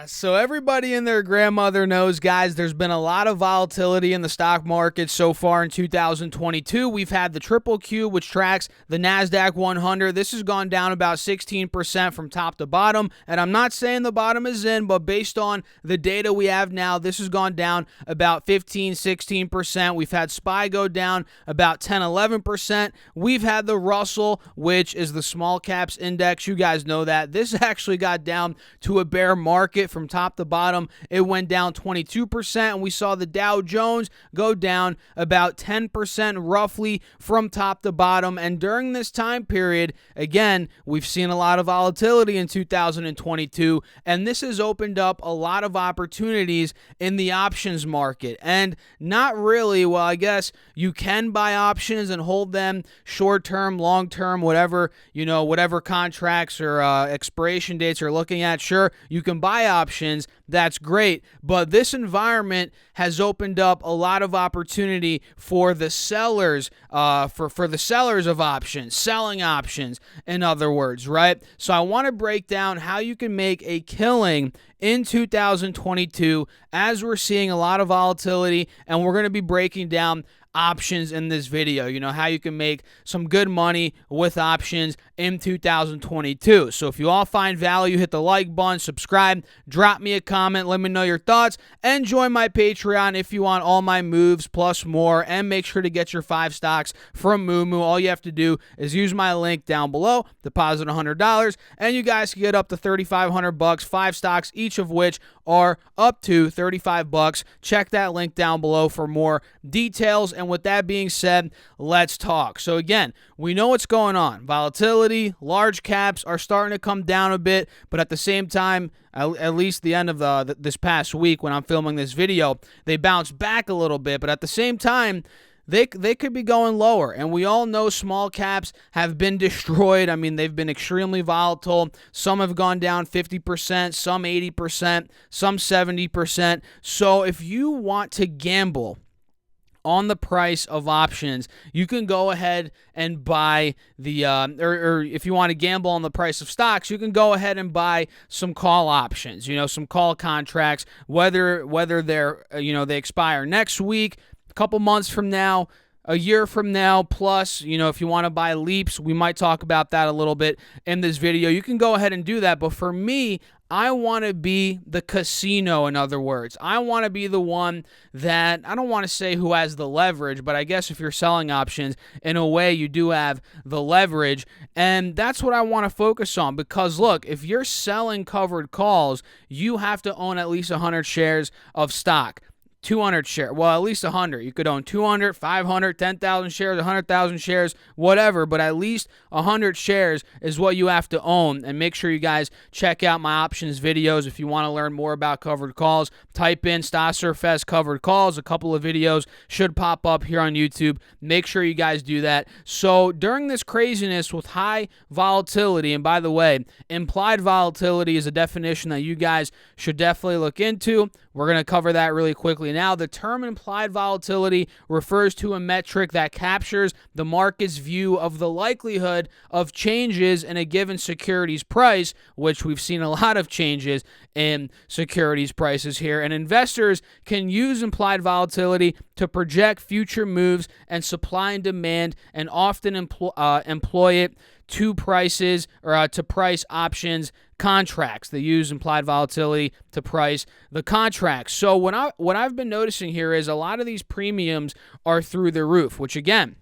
So everybody and their grandmother knows, guys, there's been a lot of volatility in the stock market so far in 2022. We've had the triple Q, which tracks the NASDAQ 100. This has gone down about 16% from top to bottom. And I'm not saying the bottom is in, but based on the data we have now, this has gone down about 15, 16%. We've had SPY go down about 10, 11%. We've had the Russell, which is the small caps index. You guys know that. This actually got down to a bear market from top to bottom. It went down 22%, and we saw the Dow Jones go down about 10% roughly from top to bottom. And during this time period, again, we've seen a lot of volatility in 2022, and this has opened up a lot of opportunities in the options market. And not really, well, I guess you can buy options and hold them short-term, long-term, whatever, whatever contracts or expiration dates you're looking at. Sure, you can buy options. That's great. But this environment has opened up a lot of opportunity for the sellers, for the sellers of options, selling options, in other words, right? So I want to break down how you can make a killing in 2022 as we're seeing a lot of volatility, and we're going to be breaking down options in this video, how you can make some good money with options in 2022. So if you all find value, hit the like button, subscribe, drop me a comment, let me know your thoughts, and join my Patreon if you want all my moves plus more, and make sure to get your 5 stocks from Moo. All you have to do is use my link down below, deposit $100, and you guys can get up to $3,500, 5 stocks, each of which are up to $35. Check that link down below for more details. And with that being said, let's talk. So again, we know what's going on. Volatility, large caps are starting to come down a bit, but at the same time, at least the end of this past week when I'm filming this video, they bounced back a little bit, but at the same time, they could be going lower. And we all know small caps have been destroyed. I mean, they've been extremely volatile. Some have gone down 50%, some 80%, some 70%. So if you want to gamble on the price of options, you can go ahead and buy the, or if you want to gamble on the price of stocks, you can go ahead and buy some call options, some call contracts, whether they're, they expire next week, couple months from now, a year from now, plus, if you want to buy leaps, we might talk about that a little bit in this video. You can go ahead and do that. But for me, I want to be the casino, in other words. I want to be the one that, I don't want to say who has the leverage, but I guess if you're selling options, in a way you do have the leverage. And that's what I want to focus on, because look, if you're selling covered calls, you have to own at least 100 shares of stock. 200 shares, well, at least 100. You could own 200, 500, 10,000 shares, 100,000 shares, whatever, but at least 100 shares is what you have to own. And make sure you guys check out my options videos if you want to learn more about covered calls. Type in Stasser covered calls. A couple of videos should pop up here on YouTube. Make sure you guys do that. So during this craziness with high volatility, and by the way, implied volatility is a definition that you guys should definitely look into. We're going to cover that really quickly. Now, the term implied volatility refers to a metric that captures the market's view of the likelihood of changes in a given security's price, which we've seen a lot of changes in securities prices here. And investors can use implied volatility to project future moves and supply and demand, and often employ it to prices, or to price options contracts. They use implied volatility to price the contracts. So what I've been noticing here is a lot of these premiums are through the roof, which again,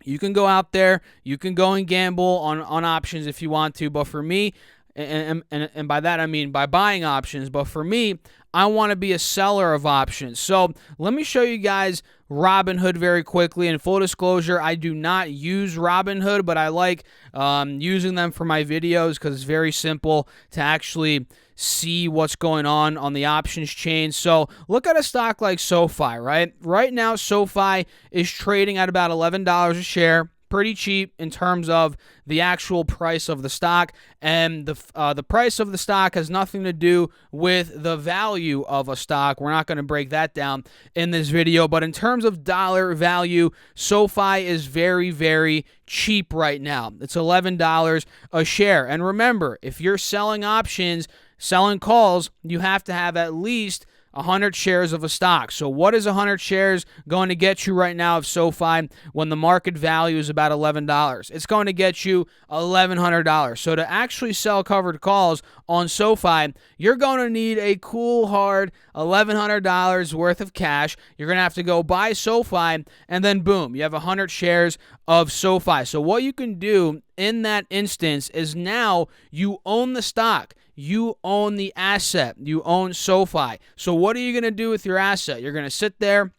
you can go out there, you can go and gamble on options if you want to, but for me, and by that I mean by buying options, but for me, I want to be a seller of options. So let me show you guys Robinhood very quickly. And full disclosure, I do not use Robinhood, but I like using them for my videos because it's very simple to actually see what's going on the options chain. So look at a stock like SoFi, right? Right now, SoFi is trading at about $11 a share. Pretty cheap in terms of the actual price of the stock, and the price of the stock has nothing to do with the value of a stock. We're not going to break that down in this video, but in terms of dollar value, SoFi is very, very cheap right now. It's $11 a share. And remember, if you're selling options, selling calls, you have to have at least 100 shares of a stock. So what is 100 shares going to get you right now of SoFi when the market value is about $11? It's going to get you $1,100. So to actually sell covered calls on SoFi, you're going to need a cool, hard $1,100 worth of cash. You're going to have to go buy SoFi, and then boom, you have 100 shares of SoFi. So what you can do in that instance is now you own the stock. You own the asset. You own SoFi. So what are you going to do with your asset? You're going to sit there.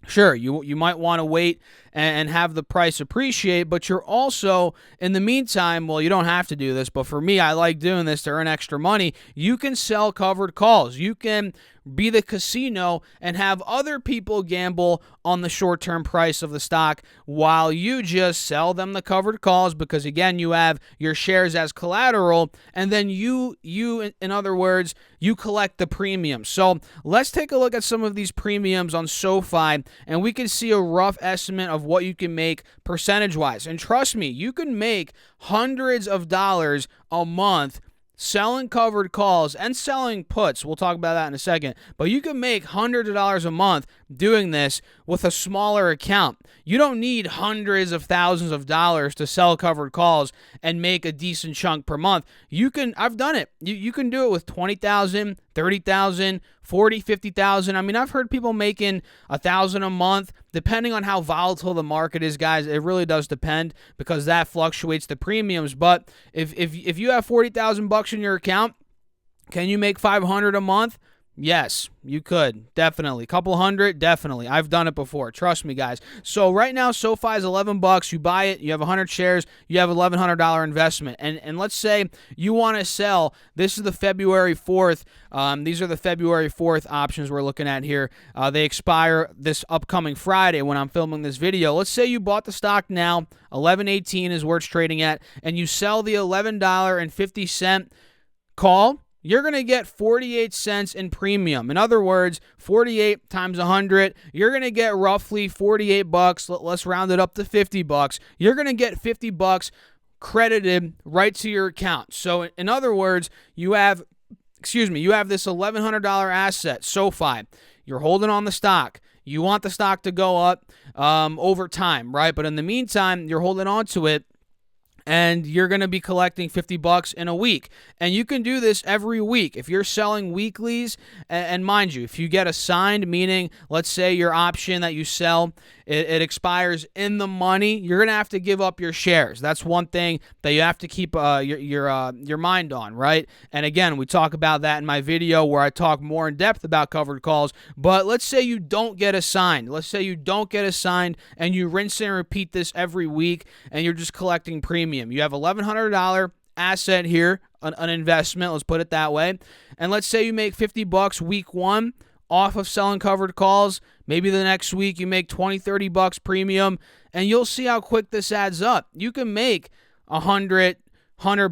Sure, you might want to wait and have the price appreciate, but you're also, in the meantime, well, you don't have to do this, but for me, I like doing this to earn extra money. You can sell covered calls. You can be the casino and have other people gamble on the short-term price of the stock while you just sell them the covered calls, because again, you have your shares as collateral, and then you in other words, you collect the premium. So let's take a look at some of these premiums on SoFi, and we can see a rough estimate of what you can make percentage-wise. And trust me, you can make hundreds of dollars a month selling covered calls and selling puts. We'll talk about that in a second. But you can make hundreds of dollars a month doing this with a smaller account. You don't need hundreds of thousands of dollars to sell covered calls and make a decent chunk per month. I've done it. You can do it with 20,000, 30,000, 40, 50,000. I mean, I've heard people making 1,000 a month, depending on how volatile the market is, guys. It really does depend, because that fluctuates the premiums. But if you have 40,000 bucks in your account, can you make 500 a month? Yes, you could. Definitely. Couple hundred, definitely. I've done it before. Trust me, guys. So right now, SoFi is $11. You buy it, you have 100 shares, you have $1,100 investment. And let's say you want to sell. This is the February 4th. These are the February 4th options we're looking at here. They expire this upcoming Friday when I'm filming this video. Let's say you bought the stock now, $11.18 is where it's trading at, and you sell the $11.50 call. You're going to get 48 cents in premium. In other words, 48 times 100, you're going to get roughly 48 bucks. Let's round it up to 50 bucks. You're going to get 50 bucks credited right to your account. So in other words, you have this $1,100 asset, SoFi. You're holding on the stock. You want the stock to go up over time, right? But in the meantime, you're holding on to it, and you're going to be collecting 50 bucks in a week. And you can do this every week. If you're selling weeklies, and mind you, if you get assigned, meaning let's say your option that you sell, it expires in the money, you're going to have to give up your shares. That's one thing that you have to keep your mind on, right? And again, we talk about that in my video where I talk more in depth about covered calls. But let's say you don't get assigned. Let's say you don't get assigned and you rinse and repeat this every week, and you're just collecting premium. You have $1,100 asset here, an investment, let's put it that way. And let's say you make 50 bucks week one off of selling covered calls. Maybe the next week you make 20, 30 bucks premium, and you'll see how quick this adds up. You can make 100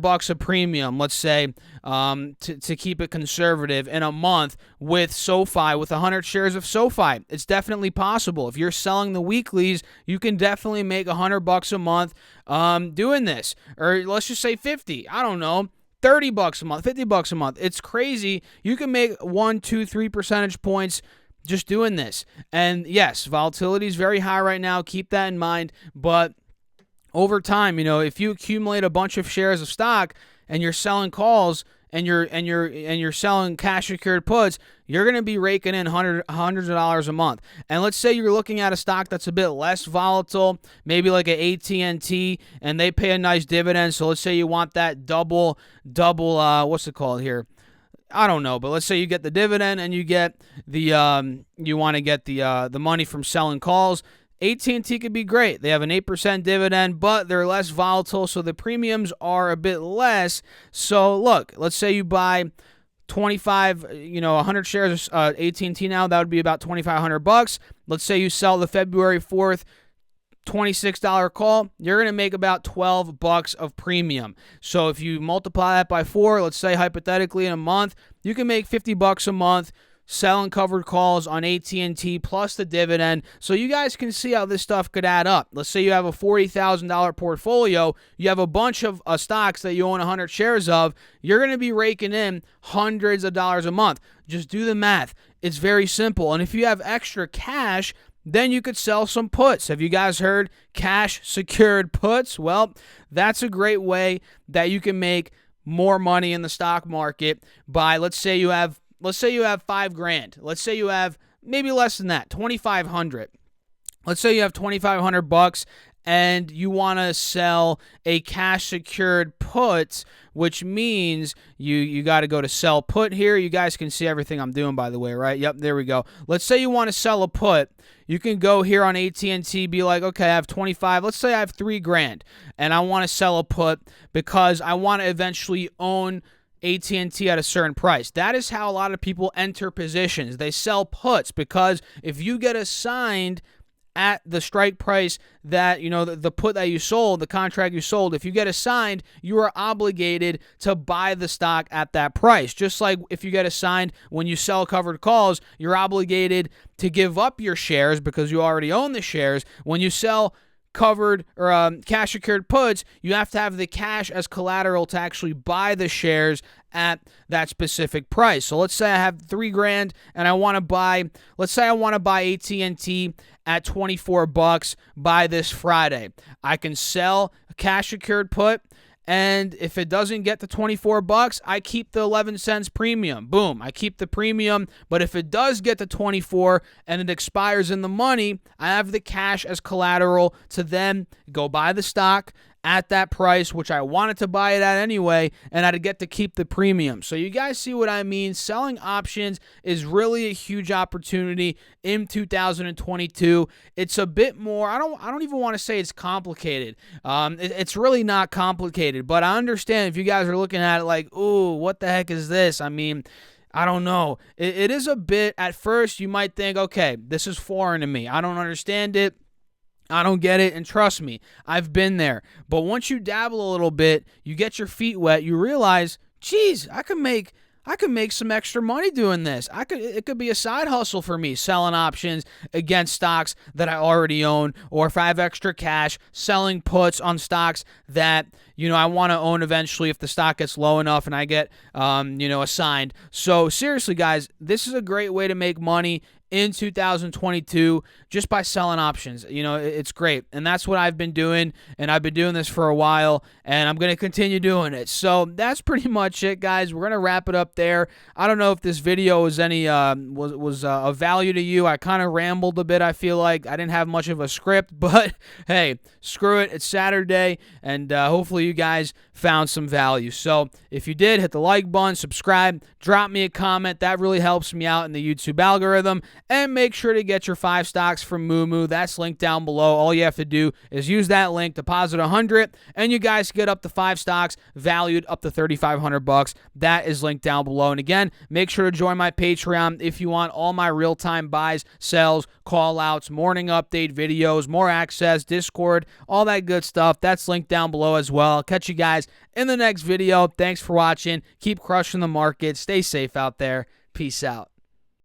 bucks a premium, let's say, to keep it conservative, in a month with SoFi, with 100 shares of SoFi. It's definitely possible. If you're selling the weeklies, you can definitely make 100 bucks a month doing this. Or let's just say 50. I don't know. 30 bucks a month, 50 bucks a month. It's crazy. You can make 1, 2, 3 percentage points just doing this. And yes, volatility is very high right now. Keep that in mind. But over time, if you accumulate a bunch of shares of stock and you're selling calls and you're selling cash secured puts, you're going to be raking in hundreds of dollars a month. And let's say you're looking at a stock that's a bit less volatile, maybe like an AT&T, and they pay a nice dividend. So let's say you want that double what's it called here? I don't know, but let's say you get the dividend and you get you want to get the money from selling calls. AT&T could be great. They have an 8% dividend, but they're less volatile, so the premiums are a bit less. So look, let's say you buy 100 shares of AT&T now. That would be about 2,500 bucks. Let's say you sell the February 4th $26 call, you're going to make about 12 bucks of premium. So if you multiply that by 4, let's say hypothetically in a month, you can make 50 bucks a month selling covered calls on AT&T plus the dividend. So you guys can see how this stuff could add up. Let's say you have a $40,000 portfolio. You have a bunch of stocks that you own 100 shares of. You're going to be raking in hundreds of dollars a month. Just do the math. It's very simple. And if you have extra cash, then you could sell some puts. Have you guys heard cash secured puts? Well, that's a great way that you can make more money in the stock market by, let's say you have $5,000. Let's say you have maybe less than that, 2,500. Let's say you have 2,500 bucks and you want to sell a cash secured put, which means you got to go to sell put here. You guys can see everything I'm doing, by the way, right? Yep, there we go. Let's say you want to sell a put. You can go here on AT&T, be like, okay, I have 25. Let's say I have $3,000 and I want to sell a put because I want to eventually own AT&T at a certain price. That is how a lot of people enter positions. They sell puts because if you get assigned at the strike price that, the put that you sold, the contract you sold, if you get assigned, you are obligated to buy the stock at that price. Just like if you get assigned when you sell covered calls, you're obligated to give up your shares because you already own the shares. When you sell covered or cash secured puts, you have to have the cash as collateral to actually buy the shares at that specific price. So let's say I have $3,000 and I want to buy, let's say I want to buy AT&T at 24 bucks by this Friday. I can sell a cash secured put, and if it doesn't get to 24 bucks, I keep the 11 cents premium. Boom, I keep the premium. But if it does get to 24 and it expires in the money, I have the cash as collateral to then go buy the stock at that price, which I wanted to buy it at anyway, and I'd get to keep the premium. So you guys see what I mean? Selling options is really a huge opportunity in 2022. It's a bit more, I don't even want to say it's complicated. It's really not complicated, but I understand if you guys are looking at it like, ooh, what the heck is this? I mean, I don't know. It is a bit, at first you might think, okay, this is foreign to me. I don't understand it. I don't get it, and trust me, I've been there. But once you dabble a little bit, you get your feet wet, you realize, geez, I could make some extra money doing this. It could be a side hustle for me, selling options against stocks that I already own, or if I have extra cash, selling puts on stocks that I want to own eventually if the stock gets low enough and I get assigned. So seriously, guys, this is a great way to make money in 2022 just by selling options. It's great. And that's what I've been doing, and I've been doing this for a while, and I'm going to continue doing it. So that's pretty much it, guys. We're going to wrap it up there. I don't know if this video was any was of value to you. I kind of rambled a bit, I feel like. I didn't have much of a script, but hey, screw it. It's Saturday, and hopefully you guys found some value. So if you did, hit the like button, subscribe, drop me a comment. That really helps me out in the YouTube algorithm. And make sure to get your 5 stocks from Moo. That's linked down below. All you have to do is use that link, deposit 100, and you guys get up to 5 stocks valued up to 3,500 bucks. That is linked down below. And again, make sure to join my Patreon if you want all my real-time buys, sells, call-outs, morning update videos, more access, Discord, all that good stuff. That's linked down below as well. I'll catch you guys in the next video. Thanks for watching. Keep crushing the market. Stay safe out there. Peace out.